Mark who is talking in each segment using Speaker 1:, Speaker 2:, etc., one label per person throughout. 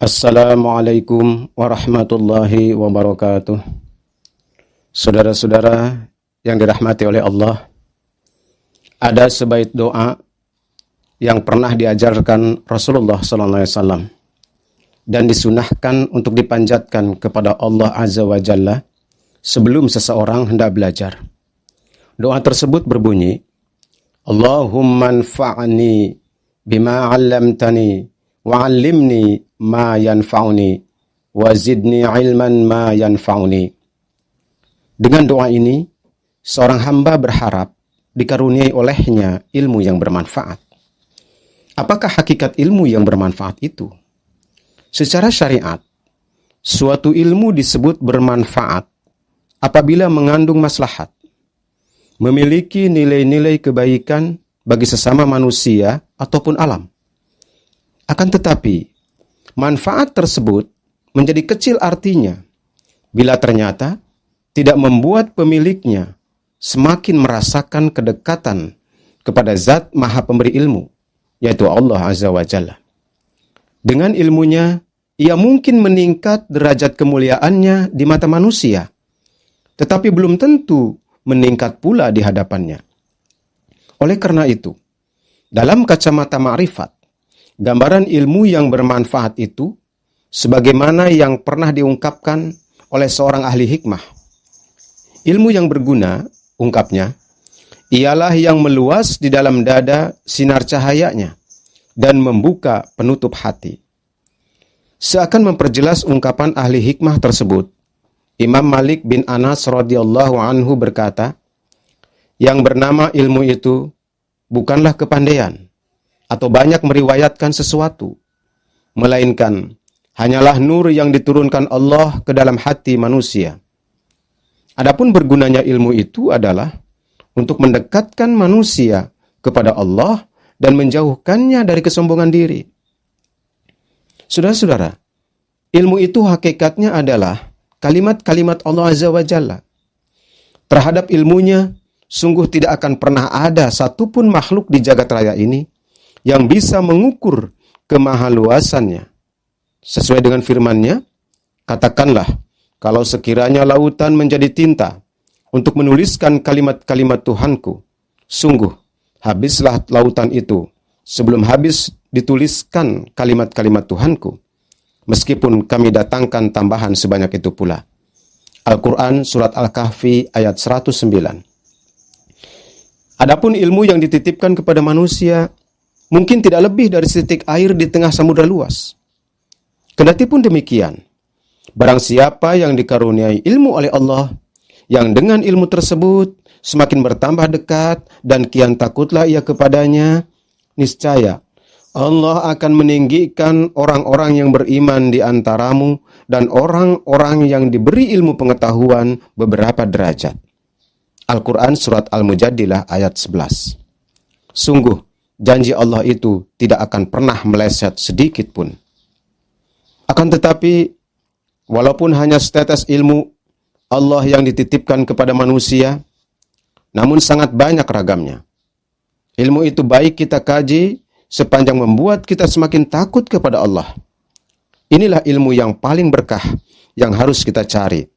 Speaker 1: Assalamualaikum warahmatullahi wabarakatuh. Saudara-saudara yang dirahmati oleh Allah, ada sebaik doa yang pernah diajarkan Rasulullah SAW dan disunahkan untuk dipanjatkan kepada Allah Azza wa Jalla sebelum seseorang hendak belajar. Doa tersebut berbunyi, Allahumma anfa'ni bima 'allamtani wa'allimni ma yanfa'uni wa zidni ilman ma yanfa'uni. Dengan doa ini, seorang hamba berharap dikaruniai olehnya ilmu yang bermanfaat. Apakah hakikat ilmu yang bermanfaat itu? Secara syariat, suatu ilmu disebut bermanfaat apabila mengandung maslahat, memiliki nilai-nilai kebaikan bagi sesama manusia ataupun alam. Akan tetapi, manfaat tersebut menjadi kecil artinya bila ternyata tidak membuat pemiliknya semakin merasakan kedekatan kepada Zat Maha Pemberi ilmu, yaitu Allah Azza wa Jalla. Dengan ilmunya, ia mungkin meningkat derajat kemuliaannya di mata manusia, tetapi belum tentu meningkat pula di hadapannya. Oleh karena itu, dalam kacamata ma'rifat, gambaran ilmu yang bermanfaat itu, sebagaimana yang pernah diungkapkan oleh seorang ahli hikmah. Ilmu yang berguna, ungkapnya, ialah yang meluas di dalam dada sinar cahayanya dan membuka penutup hati. Seakan memperjelas ungkapan ahli hikmah tersebut, Imam Malik bin Anas radhiyallahu anhu berkata, yang bernama ilmu itu bukanlah kepandaian atau banyak meriwayatkan sesuatu, melainkan hanyalah nur yang diturunkan Allah ke dalam hati manusia. Adapun bergunanya ilmu itu adalah untuk mendekatkan manusia kepada Allah dan menjauhkannya dari kesombongan diri. Saudara-saudara, ilmu itu hakikatnya adalah kalimat-kalimat Allah Azza wa Jalla. Terhadap ilmunya, sungguh tidak akan pernah ada satupun makhluk di jagat raya ini yang bisa mengukur kemahaluasannya. Sesuai dengan firman-Nya, katakanlah, kalau sekiranya lautan menjadi tinta untuk menuliskan kalimat-kalimat Tuhanku, sungguh habislah lautan itu sebelum habis dituliskan kalimat-kalimat Tuhanku, meskipun kami datangkan tambahan sebanyak itu pula. Al-Quran Surat Al-Kahfi ayat 109. Adapun ilmu yang dititipkan kepada manusia mungkin tidak lebih dari setitik air di tengah samudra luas. Kendatipun demikian, barang siapa yang dikaruniai ilmu oleh Allah, yang dengan ilmu tersebut semakin bertambah dekat dan kian takutlah ia kepadanya, niscaya Allah akan meninggikan orang-orang yang beriman di antaramu dan orang-orang yang diberi ilmu pengetahuan beberapa derajat. Al-Quran Surat Al-Mujadilah ayat 11. Sungguh, janji Allah itu tidak akan pernah meleset sedikit pun. Akan tetapi, walaupun hanya setetes ilmu Allah yang dititipkan kepada manusia, namun sangat banyak ragamnya. Ilmu itu baik kita kaji sepanjang membuat kita semakin takut kepada Allah. Inilah ilmu yang paling berkah yang harus kita cari.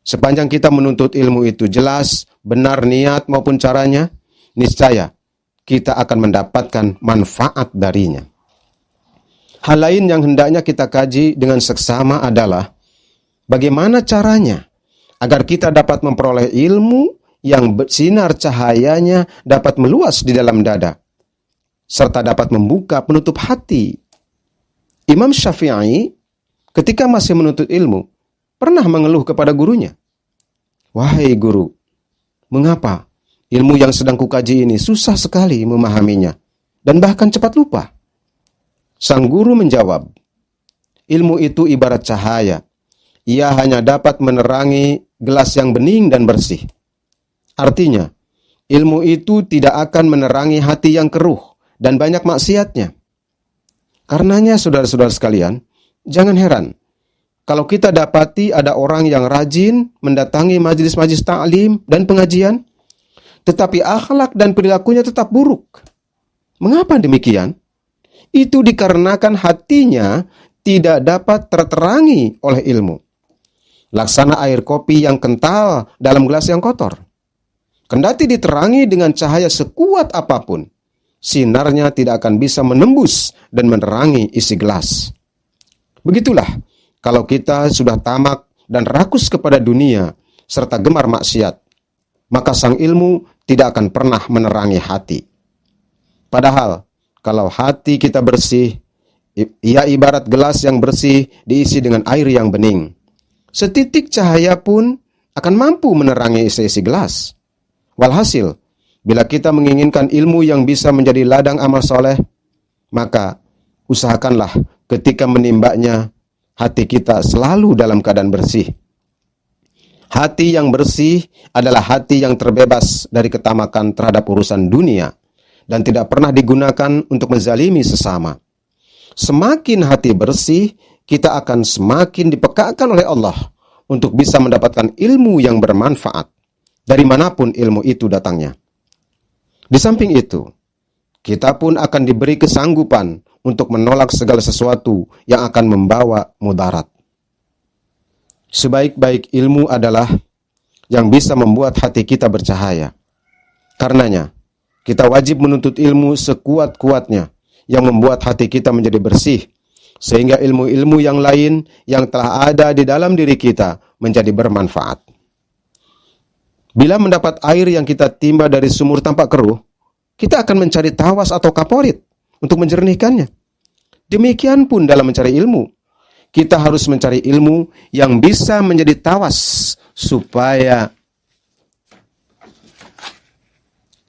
Speaker 1: Sepanjang kita menuntut ilmu itu jelas, benar niat maupun caranya, niscaya kita akan mendapatkan manfaat darinya. Hal lain yang hendaknya kita kaji dengan seksama adalah bagaimana caranya agar kita dapat memperoleh ilmu yang sinar cahayanya dapat meluas di dalam dada, serta dapat membuka penutup hati. Imam Syafi'i ketika masih menuntut ilmu, pernah mengeluh kepada gurunya, "Wahai guru, mengapa ilmu yang sedang kukaji ini susah sekali memahaminya dan bahkan cepat lupa?" Sang guru menjawab, "Ilmu itu ibarat cahaya. Ia hanya dapat menerangi gelas yang bening dan bersih." Artinya, ilmu itu tidak akan menerangi hati yang keruh dan banyak maksiatnya. Karenanya, saudara-saudara sekalian, jangan heran kalau kita dapati ada orang yang rajin mendatangi majelis-majelis ta'lim dan pengajian, tetapi akhlak dan perilakunya tetap buruk. Mengapa demikian? Itu dikarenakan hatinya tidak dapat terterangi oleh ilmu. Laksana air kopi yang kental dalam gelas yang kotor. Kendati diterangi dengan cahaya sekuat apapun, sinarnya tidak akan bisa menembus dan menerangi isi gelas. Begitulah kalau kita sudah tamak dan rakus kepada dunia serta gemar maksiat, maka sang ilmu tidak akan pernah menerangi hati. Padahal kalau hati kita bersih, ia ibarat gelas yang bersih diisi dengan air yang bening. Setitik cahaya pun akan mampu menerangi isi-isi gelas. Walhasil, bila kita menginginkan ilmu yang bisa menjadi ladang amal soleh, maka usahakanlah ketika menimbanya, hati kita selalu dalam keadaan bersih. Hati yang bersih adalah hati yang terbebas dari ketamakan terhadap urusan dunia dan tidak pernah digunakan untuk menzalimi sesama. Semakin hati bersih, kita akan semakin dipekakan oleh Allah untuk bisa mendapatkan ilmu yang bermanfaat dari manapun ilmu itu datangnya. Di samping itu, kita pun akan diberi kesanggupan untuk menolak segala sesuatu yang akan membawa mudarat. Sebaik-baik ilmu adalah yang bisa membuat hati kita bercahaya. Karenanya, kita wajib menuntut ilmu sekuat-kuatnya yang membuat hati kita menjadi bersih, sehingga ilmu-ilmu yang lain yang telah ada di dalam diri kita menjadi bermanfaat. Bila mendapat air yang kita timba dari sumur tampak keruh, kita akan mencari tawas atau kaporit untuk menjernihkannya. Demikian pun dalam mencari ilmu. Kita harus mencari ilmu yang bisa menjadi tawas, supaya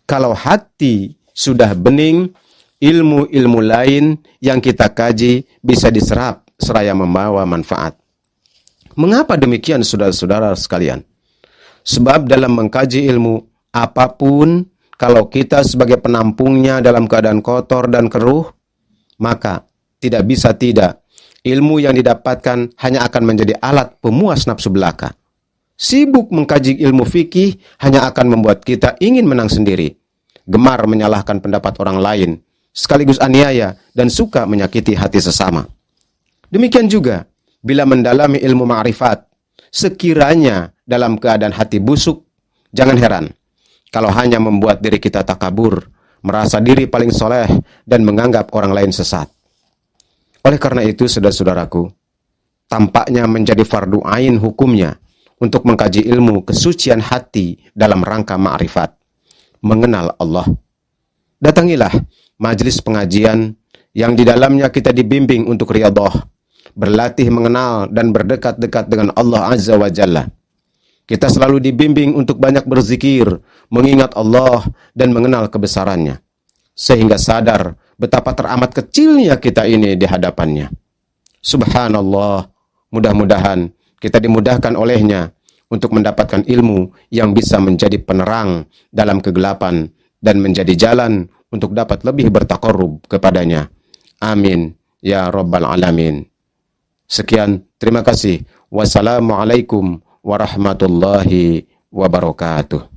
Speaker 1: kalau hati sudah bening, ilmu-ilmu lain yang kita kaji bisa diserap seraya membawa manfaat. Mengapa demikian, saudara-saudara sekalian? Sebab dalam mengkaji ilmu apapun, kalau kita sebagai penampungnya dalam keadaan kotor dan keruh, maka tidak bisa tidak, ilmu yang didapatkan hanya akan menjadi alat pemuas nafsu belaka. Sibuk mengkaji ilmu fikih hanya akan membuat kita ingin menang sendiri, gemar menyalahkan pendapat orang lain, sekaligus aniaya dan suka menyakiti hati sesama. Demikian juga bila mendalami ilmu ma'rifat, sekiranya dalam keadaan hati busuk, jangan heran kalau hanya membuat diri kita takabur, merasa diri paling soleh, dan menganggap orang lain sesat. Oleh karena itu, saudara-saudaraku, tampaknya menjadi fardu ain hukumnya untuk mengkaji ilmu kesucian hati dalam rangka ma'rifat, mengenal Allah. Datangilah majelis pengajian yang di dalamnya kita dibimbing untuk riyadhah, berlatih mengenal dan berdekat-dekat dengan Allah Azza wa Jalla. Kita selalu dibimbing untuk banyak berzikir, mengingat Allah dan mengenal kebesarannya, sehingga sadar betapa teramat kecilnya kita ini di hadapannya. Subhanallah, mudah-mudahan kita dimudahkan olehnya untuk mendapatkan ilmu yang bisa menjadi penerang dalam kegelapan dan menjadi jalan untuk dapat lebih bertaqarrub kepadanya. Amin ya rabbal alamin. Sekian, terima kasih. Wassalamualaikum warahmatullahi wabarakatuh.